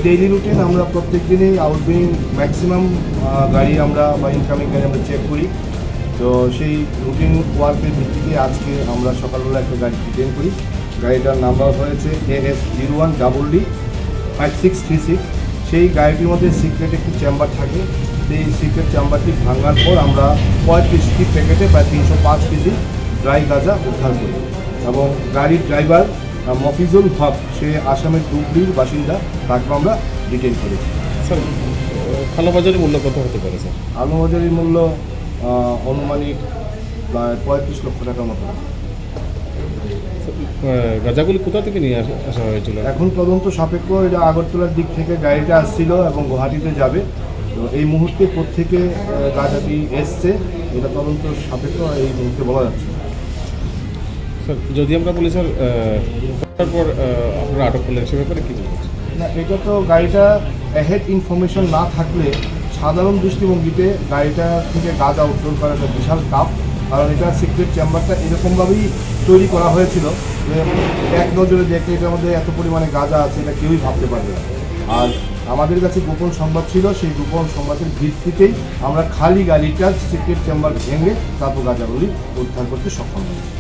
Daily routine আমরা প্রত্যেক দিনই আউটগোয়িং ম্যাক্সিমাম গাড়ি আমরা বা ইনকামিং গাড়ি আমরা চেক করি। তো সেই রুটিন ওয়ার্কের ভিত্তিতে আজকে আমরা সকালবেলা একটা গাড়ি ডিটেইন করি। গাড়িটার নাম্বার হয়েছে AS01EE5636। সেই গাড়িটির মধ্যে সিক্রেট একটি চেম্বার থাকে। সেই সিক্রেট চেম্বারটি ভাঙার পর আমরা 35টি প্যাকেটে প্রায় 305 কেজি ড্রাই গাঁজা উদ্ধার করি এবং গাড়ির ড্রাইভার মফিজুল হক, সে আসামের ডুবলির বাসিন্দা, তাকে আমরা ডিটেইন করেছি। স্যার কালোবাজারের মূল্য কত হতে পারে স্যার? কালোবাজারের মূল্য আনুমানিক প্রায় 35 লক্ষ টাকার মতো। গাঁজাগুলি কোথা থেকে নিয়ে আসা হয়েছিল? এখন তদন্ত সাপেক্ষ, এটা আগরতলার দিক থেকে গাড়িটা আসছিল এবং গুয়াহাটিতে যাবে। তো এই মুহূর্তে কোত্থেকে গাঁজাটি এসছে এটা তদন্ত সাপেক্ষ এই মুহূর্তে বলা যাচ্ছে। স্যার যদি আমরা বলি স্যার তারপর আপনারা আটক করলেন, সে ব্যাপারে কী বলছেন? না, এটা তো গাড়িটা অ্যাহেড ইনফরমেশন না থাকলে সাধারণ দৃষ্টিভঙ্গিতে গাড়িটা থেকে গাঁজা উত্তোলন করা একটা বিশাল কাপ। কারণ এটা সিক্রেট চেম্বারটা এরকমভাবেই তৈরি করা হয়েছিল যে এক নজরে দেখলে এটার মধ্যে এত পরিমাণে গাঁজা আছে এটা কেউই ভাবতে পারবে না। আর আমাদের কাছে গোপন সংবাদ ছিল, সেই গোপন সংবাদের ভিত্তিতেই আমরা খালি গাড়িটার সিক্রেট চেম্বার ভেঙে তারপর গাঁজাগুলি উদ্ধার করতে সক্ষম হয়েছি।